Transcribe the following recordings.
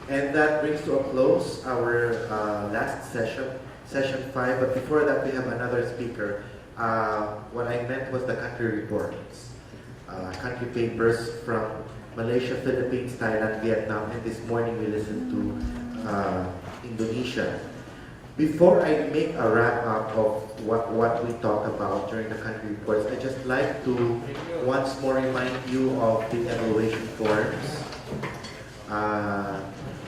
And that brings to a close our last session, session 5. But before that, we have another speaker. What I meant was the country reports, country papers from Malaysia, Philippines, Thailand, Vietnam, and this morning we listened to Indonesia. Before I make a wrap up of what we talked about during the country reports, I'd just like to once more remind you of the evaluation forms.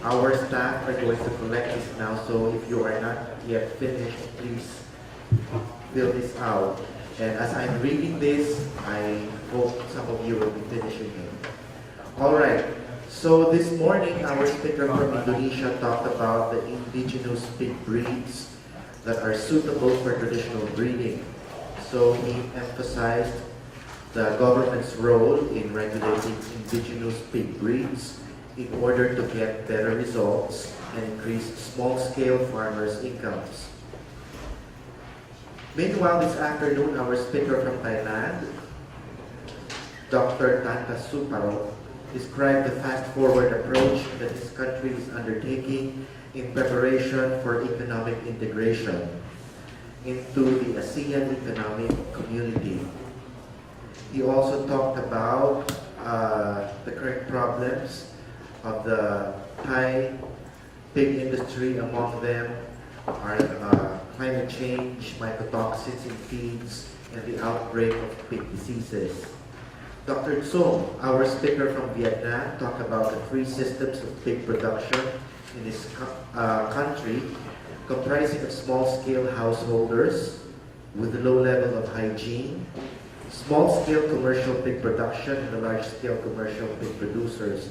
Our staff are going to collect this now, so if you are not yet finished, please fill this out. And as I'm reading this, I hope some of you will be finishing it. All right. So this morning, our speaker from Indonesia talked about the indigenous pig breeds that are suitable for traditional breeding. So he emphasized the government's role in regulating indigenous pig breeds in order to get better results and increase small-scale farmers' incomes. Meanwhile, this afternoon, our speaker from Tainan, Dr. Takashi, described the fast-forward approach that his country is undertaking in preparation for economic integration into the ASEAN Economic Community. He also talked about the current problems of the Thai pig industry. Among them are climate change, mycotoxins in feeds, and the outbreak of pig diseases. Dr. Tsung, our speaker from Vietnam, talked about the three systems of pig production in this country, comprising of small-scale householders with a low level of hygiene, small-scale commercial pig production, and the large-scale commercial pig producers.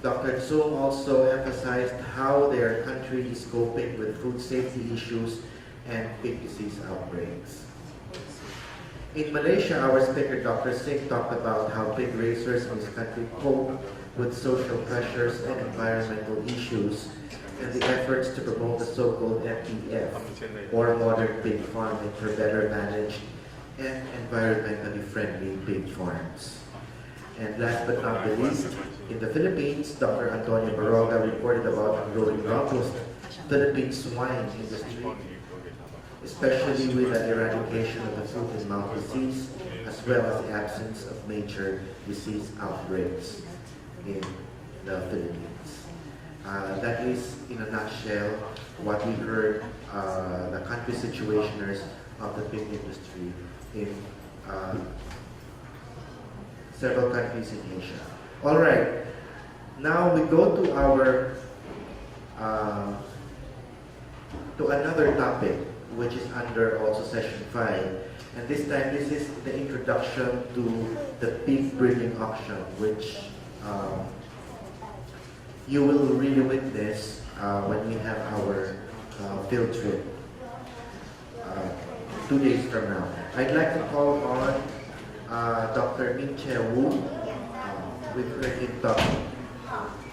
Dr. Tsung also emphasized how their country is coping with food safety issues and pig disease outbreaks. In Malaysia, our speaker, Dr. Singh, talked about how pig raisers in this country cope with social pressures and environmental issues and the efforts to promote the so-called MPF, or modern pig farming, for better managed and environmentally friendly pig farms. And last but not the least, in the Philippines, Dr. Antonio Baroga reported about the growing robust Philippine swine industry, especially with the eradication of the foot and mouth disease, as well as the absence of major disease outbreaks in the Philippines. That is, in a nutshell, what we heard the country situationers of the pig industry in several countries in Asia. All right, now we go to our to another topic, which is under also session 5. And this time, this is the introduction to the pig breeding auction, which you will really witness when we have our field trip 2 days from now. I'd like to call on Dr. Ming-Che with her him talk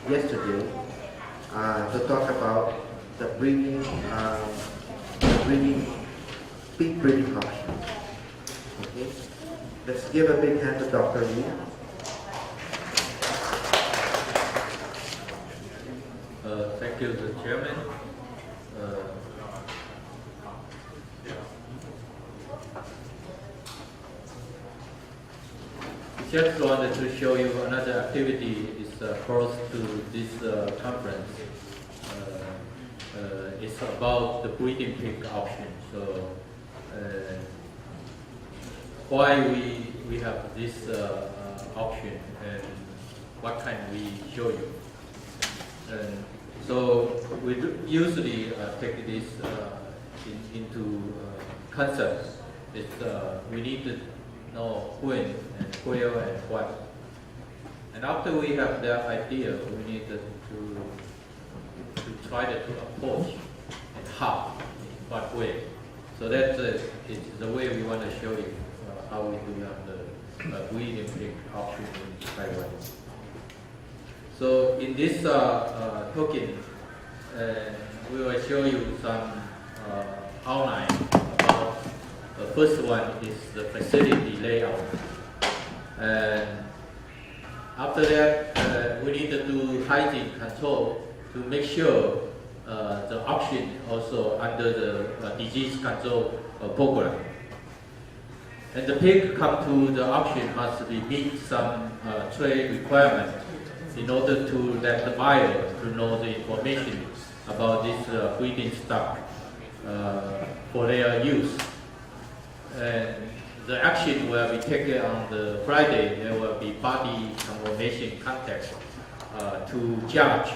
yesterday to talk about the pig breeding auction. Okay, let's give a big hand to Dr. Wu. Thank you, the Chairman. Just wanted to show you another activity is close to this conference. It's about the breeding pig auction. So why we have this auction and what can we show you? So we usually take this into concept. We need to know when and where and what. And after we have that idea, we need to try to approach and how, in what way. So that's it's the way we want to show you how we do the breeding pig auction in Taiwan. So in this token, we will show you some outline about the first one is the facility layout. And after that, we need to do hygiene control to make sure the auction also under the disease control program. And the pig come to the auction must meet some trade requirements in order to let the buyer to know the information about this breeding stock for their use. And the action will be taken on the Friday. There will be body conformation contest to judge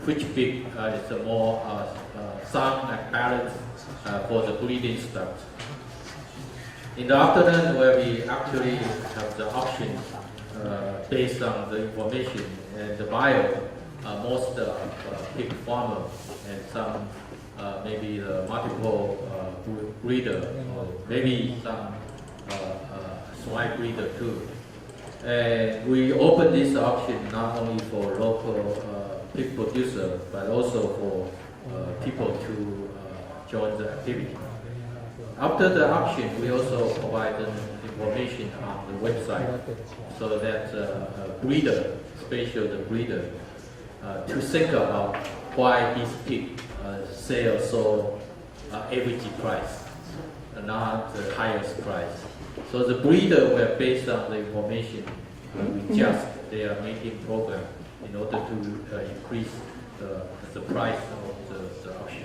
which pig is the more sound and balanced for the breeding stock. In the afternoon, where we actually have the auction based on the information, and the buyer, most pig farmer, and some maybe the multiple breeder, or maybe some swine breeder too. And we open this auction not only for local pig producer, but also for people to join the activity. After the auction, we also provide them information on the website so that breeder, especially the breeder, to think about why his pig sell so average price, not the highest price. So the breeder will based on the information we just their mating program in order to increase the price of the auction.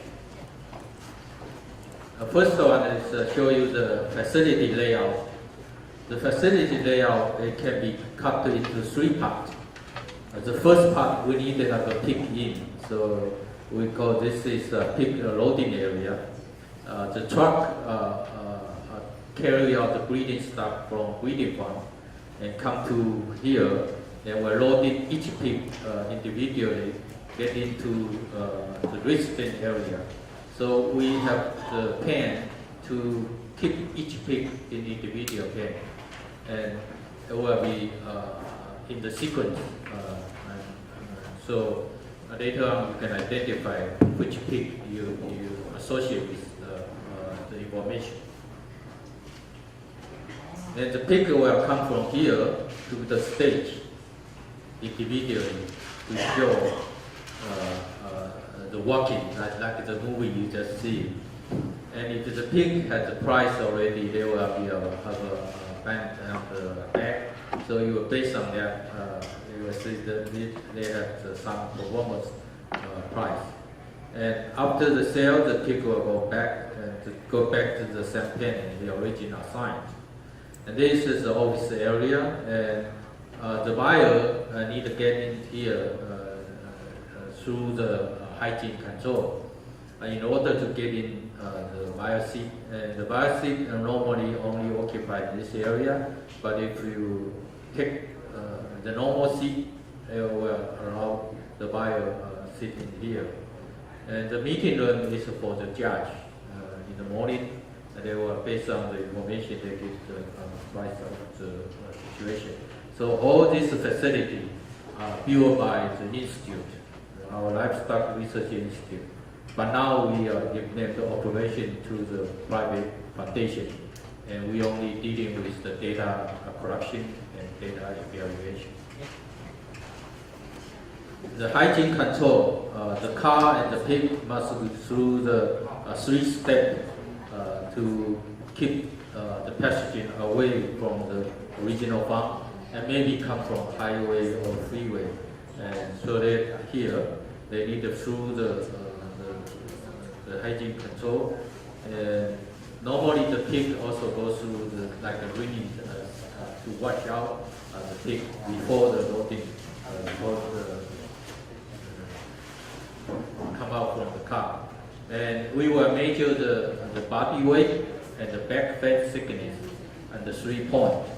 First one is show you the facility layout. The facility layout, it can be cut into 3 parts. The first part, we need to have a pig in. So we call this is a pig loading area. The truck carry out the breeding stock from breeding farm and come to here, and we're loading each pig individually, get into the resident area. So we have the pen to keep each pig in individual pen, and it will be in the sequence. So later on, you can identify which pig you associate with the information. And the pig will come from here to the stage individually to show the walking, like the movie you just see. And if the pig has the price already, they will be have a band on the back. So you will based on that, you will see that they have some performance price. And after the sale, the pig will go back to the same pen, the original sign. And this is the office area, and the buyer need to get in here through the hygiene control in order to get in the buyer seat. And the buyer seat normally only occupy this area, but if you take the normal seat, it will allow the buyer sit in here. And the meeting room is for the judge in the morning. And they will based on the information they get the price of the situation. So all this facility are built by the institute, our livestock research institute. But now we give them the operation to the private foundation, and we only dealing with the data collection and data evaluation. The hygiene control, the car and the pig must go through the 3-step to keep the pathogen away from the original farm, and maybe come from highway or freeway. And so that here they need to through the hygiene control. And normally the pig also goes through like a ringing to watch out the pig before the loading, before come out from the car. And we will measure the body weight and the back fat thickness and the 3 points.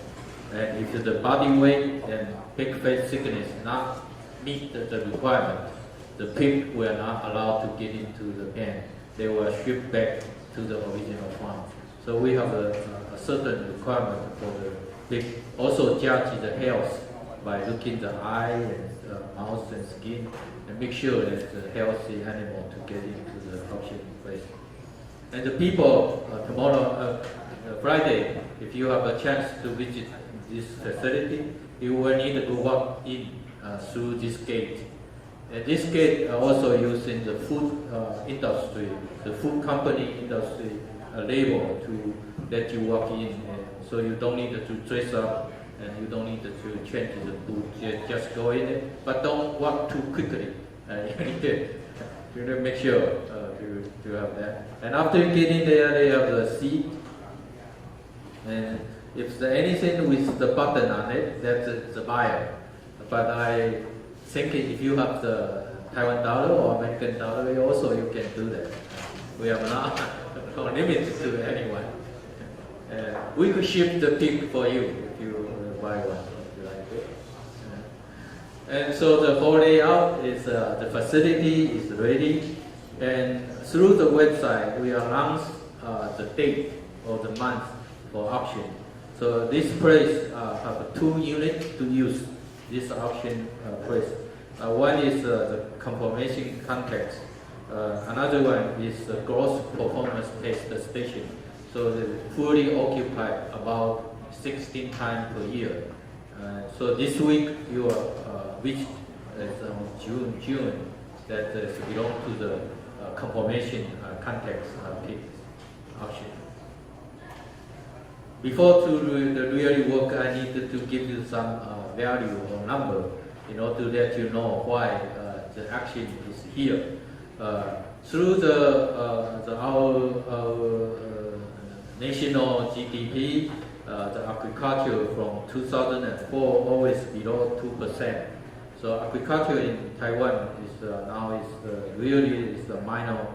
And if the body weight and back fat thickness not meet the requirement, the pig will not allowed to get into the pen. They will ship back to the original farm. So we have a certain requirement for the pig. Also judge the health by looking the eye and mouth and skin, and make sure that it's a healthy animal to get into the auction place. And the people tomorrow, Friday, if you have a chance to visit this facility, you will need to go walk in through this gate And this gate also used in the food industry, the food company industry label to let you walk in, and so you don't need to dress up and you don't need to change the boot. Just go in it, but don't walk too quickly. You need to make sure to have that. And after you get in there, they have the seat. And if there's anything with the button on it, that's the buyer. But I think if you have the Taiwan dollar or American dollar, also you can do that. We are not limited to anyone. We could ship the pig for you if you buy one, if you like it. And so the whole layout is, the facility is ready. And through the website, we announce the date or the month for auction. So this place have 2 units to use this auction place. One is the confirmation context. Another one is the gross performance test station. So they're fully occupied about 16 times per year. So this week you are reached June that belong to the confirmation context pig auction. Before to the really work, I needed to give you some value or number in order to let you know why the action is here. Through our national GDP, the agriculture from 2004 always below 2%. So agriculture in Taiwan is now really a minor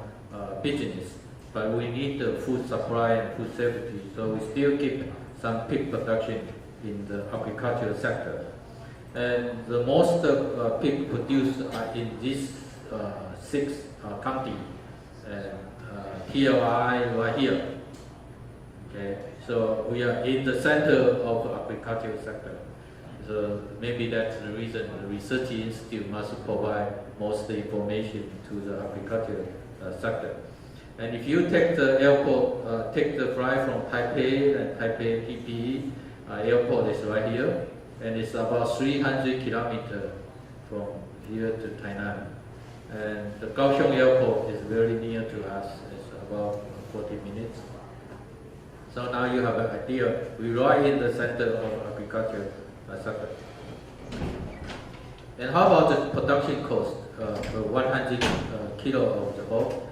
business. But we need the food supply and food safety, so we still keep some pig production in the agricultural sector. And the most pig produced are in these 6 counties, TLRI right here. Okay, so we are in the center of the agricultural sector. So maybe that's the reason the research institute must provide most information to the agricultural sector. And if you take the airport, take the flight from Taipei and Taipei PPE, airport is right here, and it's about 300 kilometers from here to Tainan. And the Kaohsiung airport is very near to us, it's about 40 minutes. So now you have an idea, we're right in the center of agriculture sector. And how about the production cost for 100 kilo of the hog?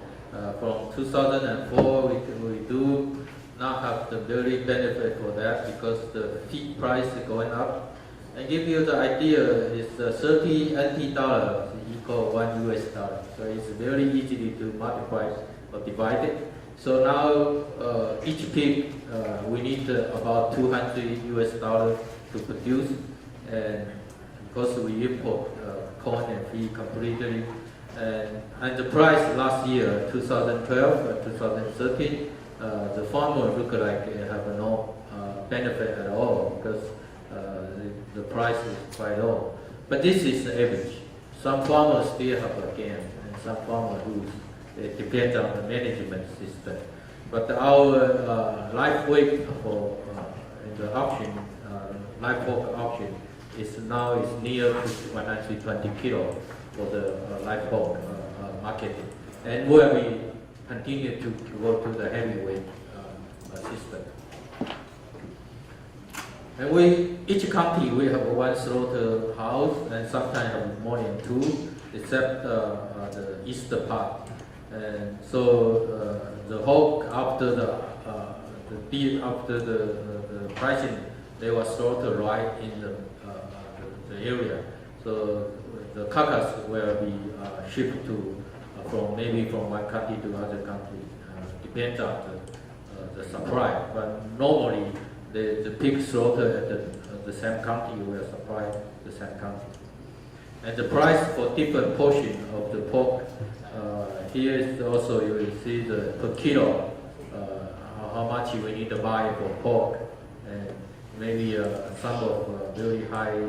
From 2004, we do not have the very benefit for that because the feed price is going up. And give you the idea, is 30 NT dollars equal 1 US dollar. So it's very easy to multiply or divide it. So now each pig we need about 200 US dollars to produce, and because we import corn and feed completely. And the price last year, 2012 and 2013, the farmer look like they have no benefit at all because the price is quite low. But this is the average. Some farmers still have a gain, and some farmers lose. It depends on the management system. But our live weight for in the auction, live pork auction, is now near to 120 kilo for the live pork marketing, and where we continue to go to the heavyweight system. And each county we have one slaughter house, and sometimes have more than 2, except the eastern part. And so the hog after the beef after the pricing, they were slaughtered right in the area. So the carcass will be shipped to from one country to other country. Depends on the supply. But normally the pig slaughter at the same country will supply the same country. And the price for different portion of the pork. Here is also you will see the per kilo how much we need to buy for pork, and maybe some of very high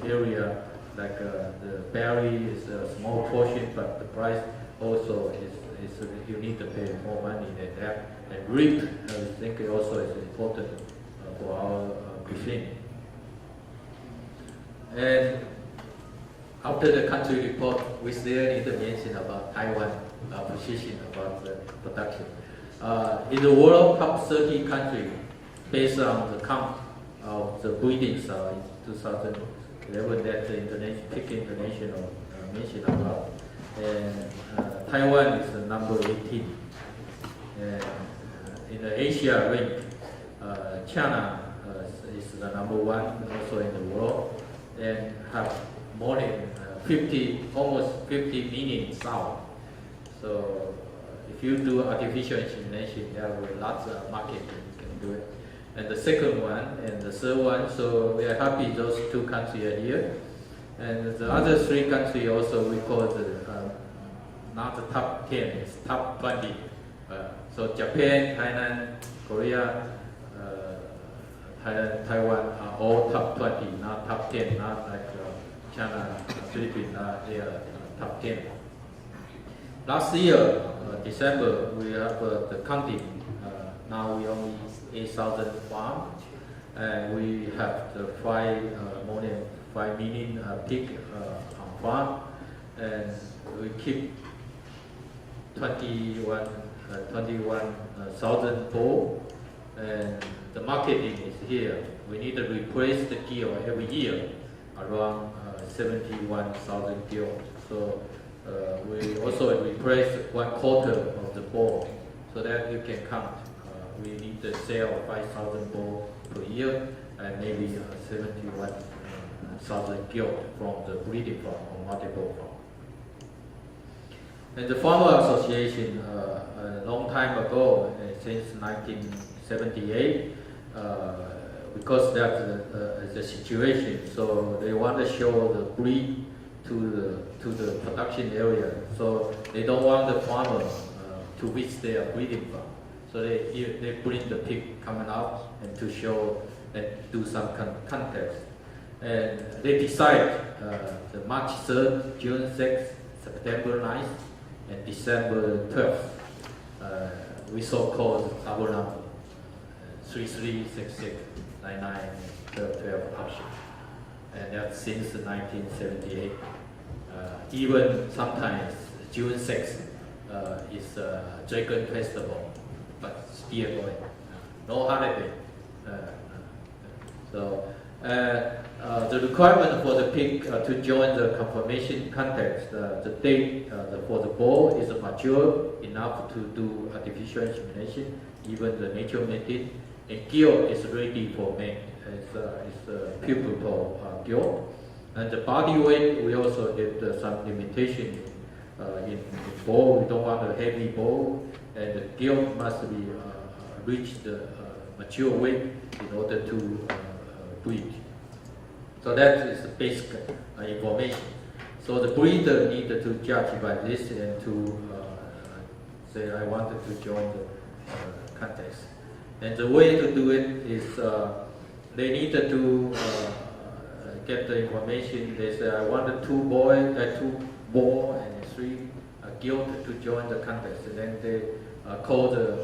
area like the berry is a small portion, but the price also is you need to pay more money than that. And rib, I think also is important for our cuisine. And after the country report, we still need to mention about Taiwan position about the production. In the world top 30 country, based on the count of the breedings in 2011 that the international mentioned about, and Taiwan is the number 18. And in the Asia rank, China is the number 1 also in the world, and have more than almost 50 million sow. So if you do artificial insemination, there will lots of market you can do it. And the second one and the third one, so we are happy those 2 countries are here. And the other 3 countries also we call not the top 10, it's top 20. So Japan, Thailand, Korea, Thailand, Taiwan are all top 20, not top 10, not like China, Philippines, they are top 10. Last year, December, we have the counting. Now we only 8,000 farms, and we have the more than 5 million pig on farm, and we keep 21,000 bull, and the marketing is here. We need to replace the gill every year, around 71,000 gill. So we also replace 1/4 of the bull, so that you can count. We need to sell 5,000 bull per year, and maybe 71,000 gill from the breeding farm or multiple farm. And the Farmer Association, a long time ago, since 1978, because that's the situation, so they want to show the breed to the production area. So they don't want the farmer to visit their breeding farm. So they bring the pig coming out and to show and do some contest. And they decide the March 3rd, June 6th, September 9th, and December 12th. We so-called double number, 3366, 99, 12 option. And that's since 1978. Even sometimes June 6th is a Dragon Festival, but still going. No holiday. So the requirement for the pig to join the conformation contest, the date for the bull is mature enough to do artificial insemination, even the natural method, and gill is ready for mate. It's a pupil gill. And the body weight, we also have some limitation in bull. We don't want a heavy bull, and the gill must be reach the mature weight in order to breed. So that is the basic information. So the breeder needed to judge by this and to say, I wanted to join the contest. And the way to do it is they needed to get the information. They say, I wanted 2 bull and 3 gill to join the contest. And then they call the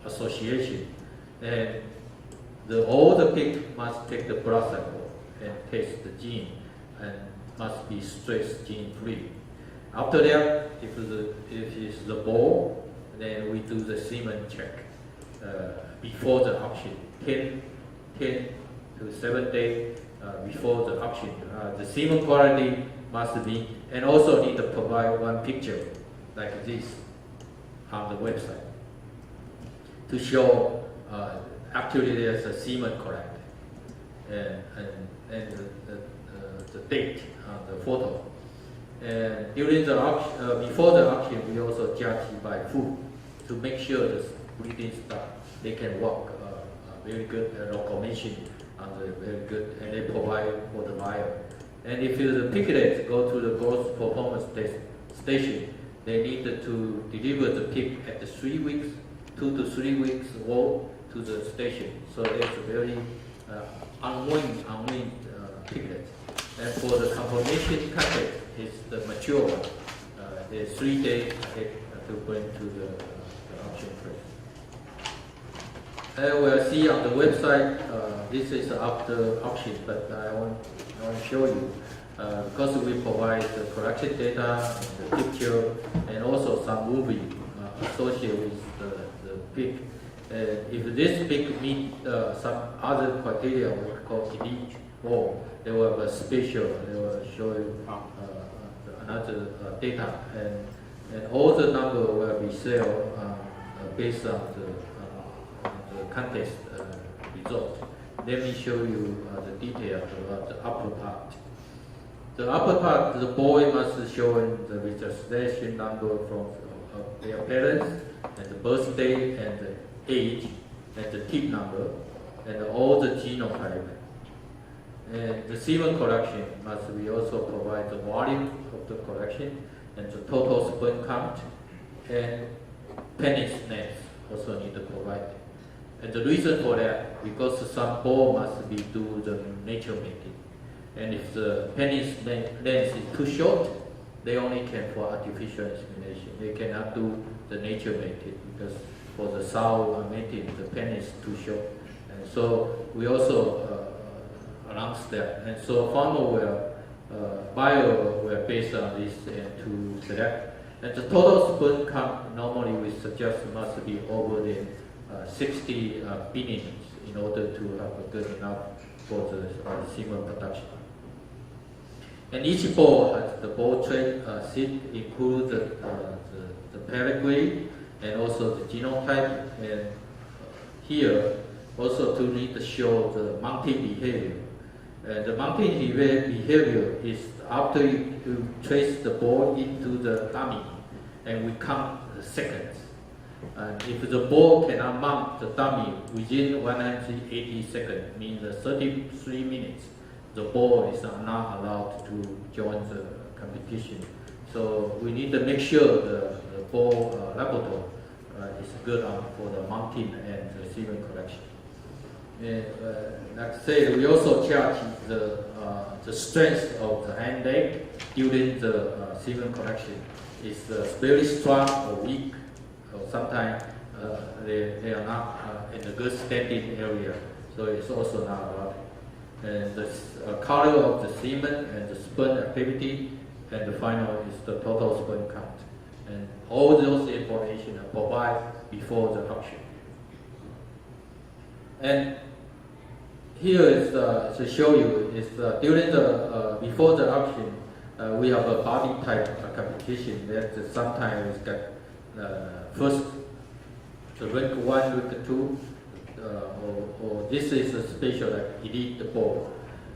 association. And all the pig must take the blood sample and test the gene, and must be stress gene free. After that, if it's the bull, then we do the semen check before the auction, 10 to 7 days before the auction. The semen quality must be, and also need to provide 1 picture like this on the website to show actually there's a semen correct, and the date on the photo. And during the auction, before the auction, we also judge by food to make sure the breeding stock they can walk very good locomotion on the very good, and they provide for the buyer. And if the piglets go to the growth performance station, they need to deliver the pig at the 3 weeks, 2 to 3 weeks old, to the station. So it's a very unweaned piglet. And for the conformation contest, it's the mature one. There's 3 days ahead to bring to the auction place. And we'll see on the website, this is after auction, but I want to show you. because we provide the collection data, the picture, and also some movie associated with the pig. If this pig meet some other criteria, we call elite, or they will have a special, they will show you another data, and all the number will be sold based on the contest result. Let me show you the details about the upper part. The upper part, the boy must show the registration number from their parents, and the birthday, and the age, and the tip number, and all the genotype. And the semen collection must be also provide the volume of the collection, and the total sperm count, and penis length also need to provide. And the reason for that, because some bull must be do the nature mating. And if the penis length is too short, they only can for artificial insemination. They cannot do the nature mating because for the sow mating, the penis is too short. And so we also announce that. And so farmer will based on this and to select. And the total sperm count normally we suggest must be over the 60 billion in order to have a good enough for the semen production. And each ball has the ball trait seed include the pedigree and also the genotype. And here also to need to show the mounting behavior. And the mounting behavior is after you trace the ball into the dummy, and we count the seconds. And if the ball cannot mount the dummy within 180 seconds, means 33 minutes, the ball is not allowed to join the competition. So we need to make sure the ball laboratory is good for the mounting and the semen collection. And, like I said, we also check the strength of the hind leg during the semen collection. Is very strong or weak, or sometimes they are not in a good standing area, so it's also not allowed. And the color of the semen and the sperm activity, and the final is the total sperm count. And all those information are provided before the auction. And here is to show you is during the before the auction, we have a body type competition that sometimes got first the rank 1, rank 2, or this is a special like elite ball.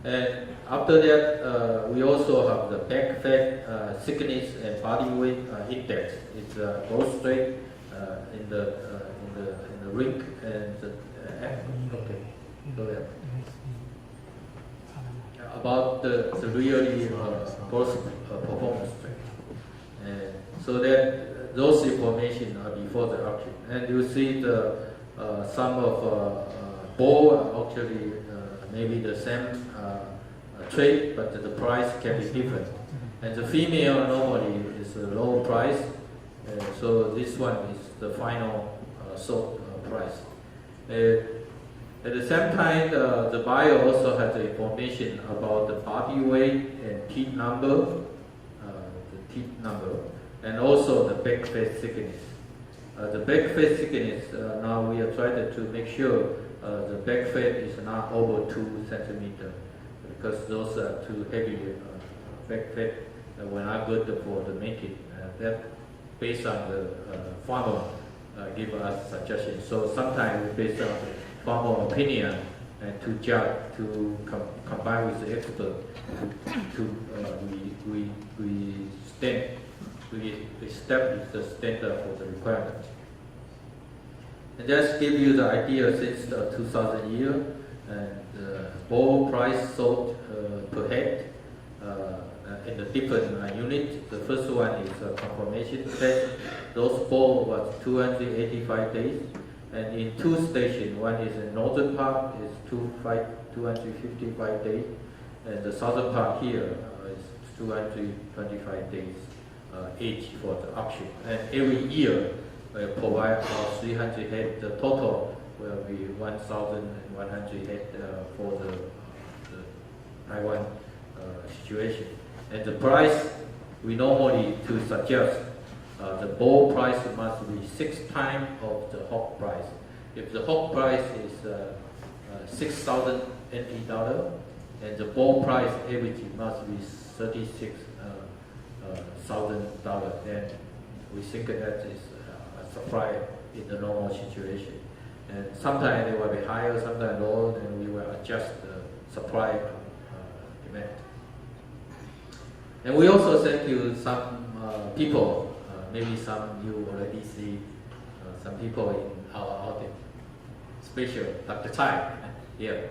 And after that, we also have the back fat thickness and body weight index. It's growth rate in the rink and the okay. Go ahead. About the really growth performance rate. And so that those information are before the auction. And you see the some of ball actually maybe the same trade, but the price can be different. And the female normally is a low price, so this one is the final sold price. At the same time, the buyer also has the information about the body weight and teeth number, and also the back fat thickness. The back fat thickness, now we are trying to make sure the back fat is not over 2 centimeters, because those are too heavy back fat were not good for the mating. That based on the farmer give us suggestions. So sometimes we based on farmer opinion and to judge, to combine with the expert, we establish the standard for the requirement. And just give you the idea since the 2000 year, and the ball price sold per head in the different unit. The first one is a confirmation test. Those ball was 285 days. And in 2 stations, one is in northern part is 255 days, and the southern part here is 225 days each for the auction. And every year we provide about 300 head. The total will be 1,100 head for the Taiwan situation. And the price, we normally to suggest the bull price must be 6 times of the hog price. If the hog price is 6,000 NT dollar, and the bull price average must be 36,000 dollars, then we think that is a supply in the normal situation. And sometimes they will be higher, sometimes lower, and we will adjust the supply demand. And we also thank you some people, maybe some you already see some people in our audience, especially Dr. Tsai here.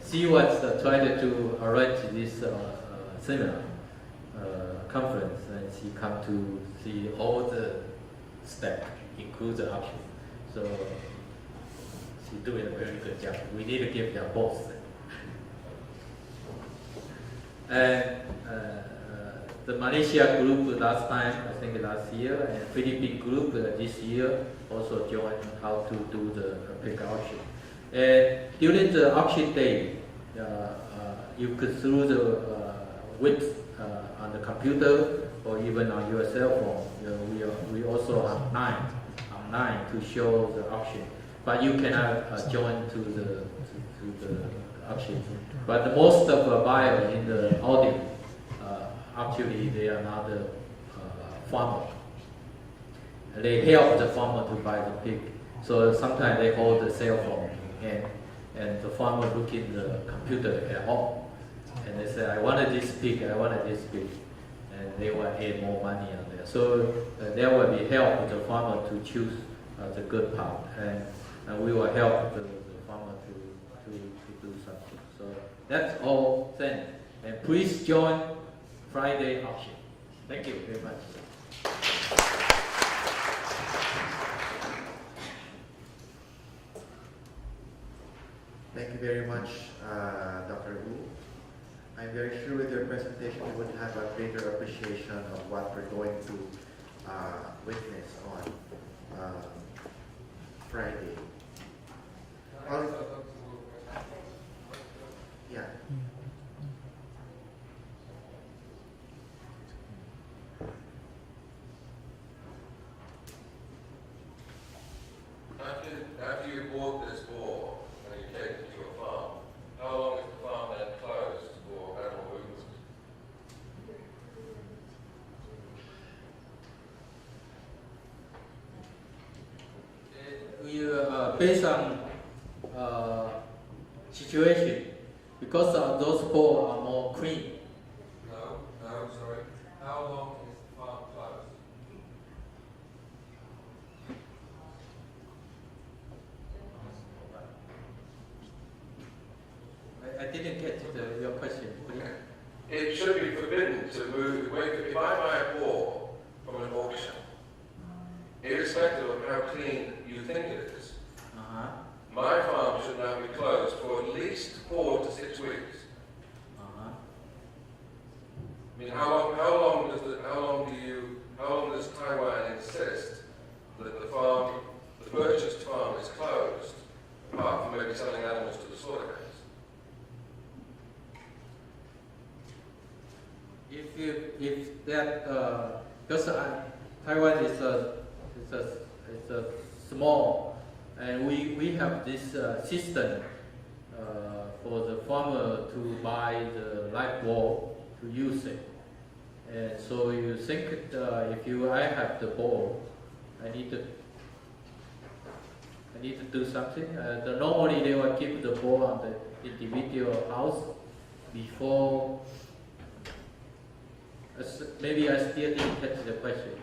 She was trying to arrange this seminar conference, and she come to see all the steps, include the option. So she's doing a very good job. We need to give them both. And the Malaysia group last time, I think last year, and Philippine group this year also joined how to do the pig auction. And during the auction day, you could through the width on the computer or even on your cell phone. We also have online to show the auction, but you cannot join to the auction. But most of the buyers in the audience, actually they are not the farmer. They help the farmer to buy the pig. So sometimes they hold the cell phone and the farmer look in the computer at home. And they say, I wanted this pig, I wanted this pig. And they will add more money on there. So there will be help with the farmer to choose the good part. And we will help the farmer to do something. So that's all then. And please join Friday auction. Thank you very much. Thank you very much, Dr. Wu. I'm very sure with your presentation you would have a greater appreciation of what we're going to witness on Friday. Yeah. After you bought this boar and you take it to your farm, how long is the farm then closed for animal movement? Based on situation, because those boars are more clean. No, sorry. How long is the farm closed? I didn't get your question. It should be forbidden to move. If I buy a boar from an auction, irrespective of how clean you think it is, my farm should now be closed for at least 4 to 6 weeks. I mean, how long does Taiwan insist that the purchased farm is closed, apart from maybe selling animals to the slaughterhouse? If that because Taiwan is a small, and we have this system for the farmer to buy the live boar to use it. And so you think if I have the boar, I need to do something. Normally they will keep the boar on the individual house before. Maybe I still didn't catch the question.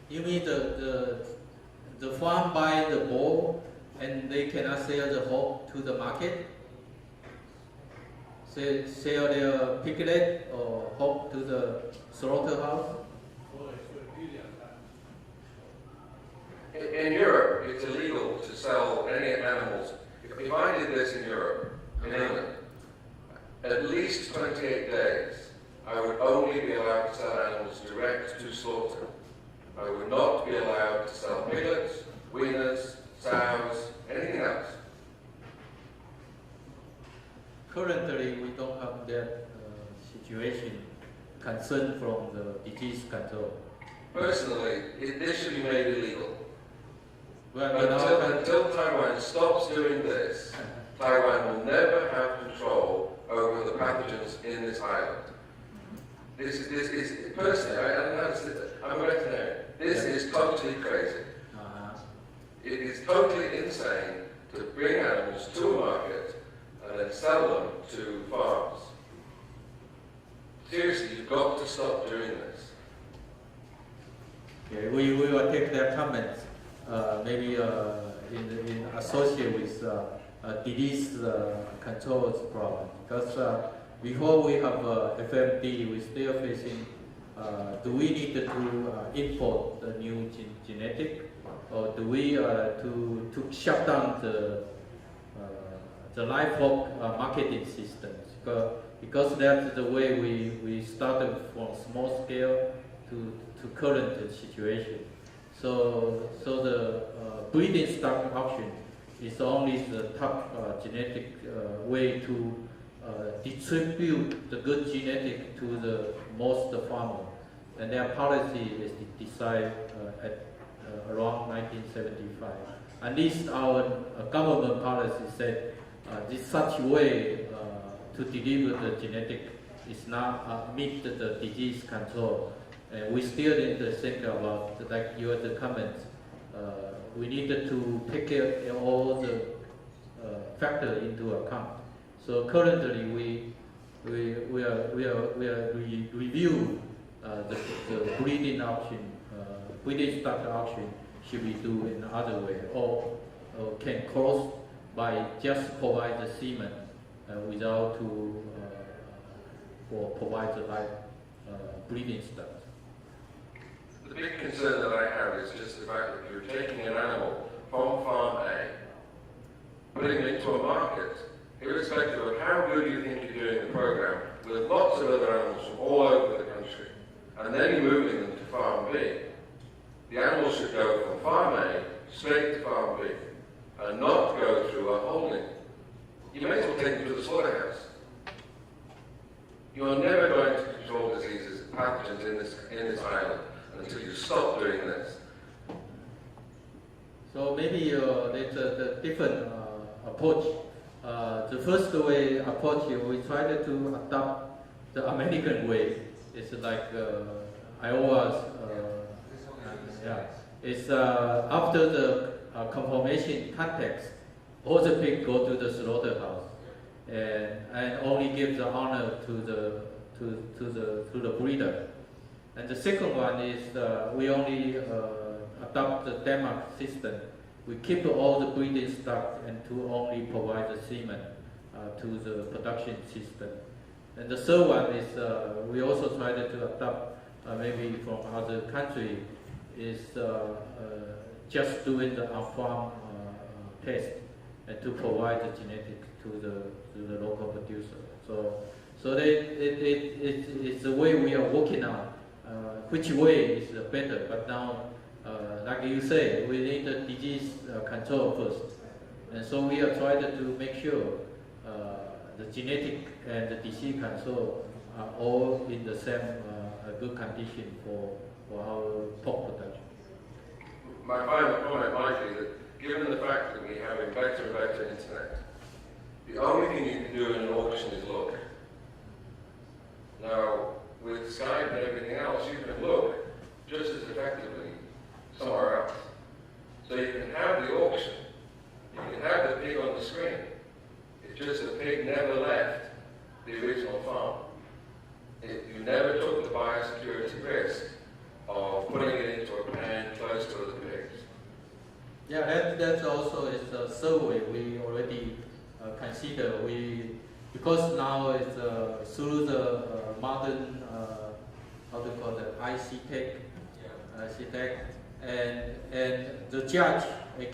You mean the farm buy the boar and they cannot sell the hog to the market? Sell their piglet or hog to the slaughterhouse? In Europe, it's illegal to sell any animals. If I did this in Europe, in England, at least 28 days, I would only be allowed to sell animals direct to slaughter. I would not be allowed to sell piglets, weaners, sows, anything else. Currently, we don't have that situation concern from the disease control. Personally, this should be made illegal. Well, Until Taiwan stops doing this, Taiwan will never have control over the pathogens in this island. This is personally, I'm a veterinarian. This is totally crazy. It is totally insane to bring animals to a market and then sell them to farms. Seriously, you've got to stop doing this. Okay, we will take their comments, maybe in associate with disease controls problem. Because before we have FMD, we still facing, do we need to import the new genetic, or do we to shut down the livestock marketing systems? Because that's the way we started from small scale to current situation. So the breeding stock option is only the top genetic way to distribute the good genetic to the most farmer, and their policy is decided at around 1975. At least our government policy said this such way to deliver the genetic is not meet the disease control. And we still need to think about, like your comments, we needed to take care of all the factors into account. So currently we review the breeding option, breeding stock option should we do in other way, or can close by just provide the semen without to or provide the live breeding stock. The big concern that I have is just the fact that you're taking an animal from farm A, putting it into a market, irrespective of how good you think you're doing the program, with lots of other animals from all over the country, and then you're moving them to farm B. The animals should go from farm A straight to farm B, and not go through a holding. You may as well take them to the slaughterhouse. You are never going to control diseases and pathogens in this island until you stop doing this. So maybe there's a different approach. The first way approach, we tried to adopt the American way. It's like Iowa's, It's after the conformation context, all the pigs go to the slaughterhouse and only give the honor to the breeder. And the second one is we only adopt the Denmark system. We keep all the breeding stock and to only provide the semen to the production system. And the third one is we also tried to adopt maybe from other country is just doing the on-farm test and to provide the genetic to the local producer. So it's the way we are working on. Which way is better? But now, like you say, we need the disease control first, and so we are trying to make sure the genetic and the disease control are all in the same good condition for our pork production. My final comment might be that given the fact that we have a better and better internet, the only thing you can do in an auction is look. Now, with Skype and everything else, you can look just as effectively somewhere else. So you can have the auction, you can have the pig on the screen. It's just the pig never left the original farm. You never took the biosecurity risk of putting it into a pan close to the pigs. Yeah, that's also is a survey we already consider. Because now it's through the modern, how to call it, IC tech, and the judge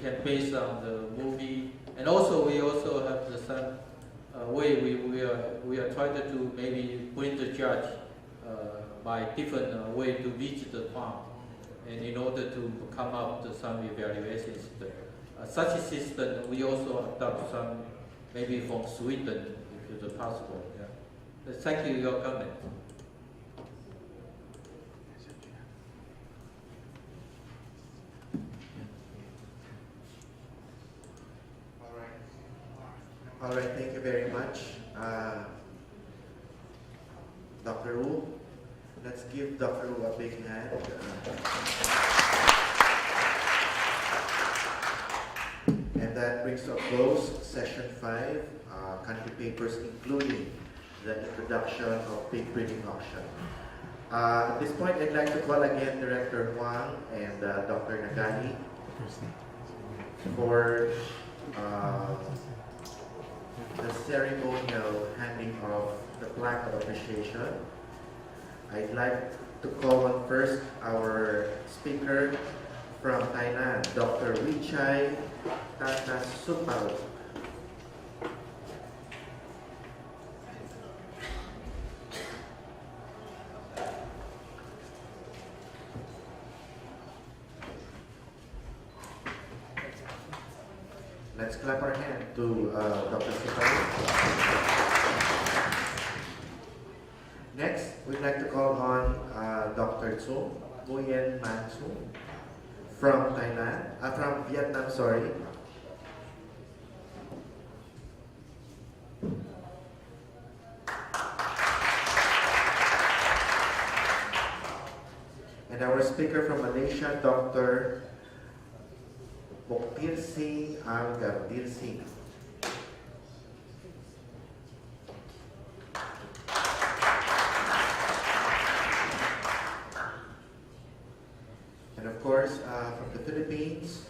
can base on the movie, and also we also have the some way we are trying to maybe bring the judge by different way to visit the farm, and in order to come up with some evaluation system. Such a system we also adopt some maybe from Sweden if it's possible. Yeah. Thank you your comment. All right, thank you very much, Dr. Wu. Let's give Dr. Wu a big hand. And that brings to a close session 5, country papers, including the introduction of pig breeding auction. At this point, I'd like to call again Director Huang and Dr. Nagai for the ceremonial handing of the plaque of appreciation. I'd like to call on first our speaker from Tainan, Dr. Ming-Che Takashi. Let's clap our hand to Dr. Tsai. Next, we'd like to call on Dr. Chung, Nguyen Man Chung, from from Vietnam, sorry. And our speaker from Malaysia, Dr. Tsai Al-Gardir-Singh. And of course, from the Philippines,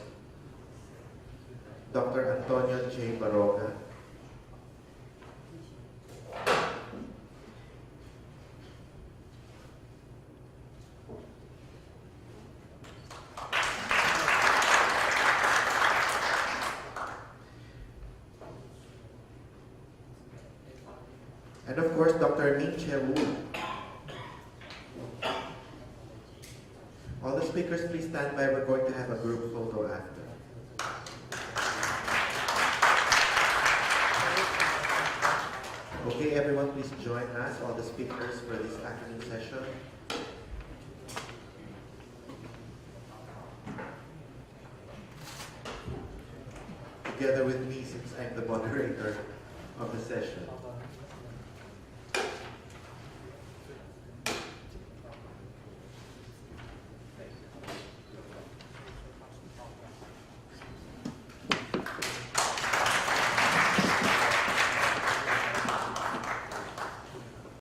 Dr. Antonio J. Baroga. And of course, Dr. Ming-Che Wu. All the speakers, please stand by. We're going to have a group photo after. Okay, everyone, please join us, all the speakers, for this afternoon session. Together with me, since I'm the moderator of the session.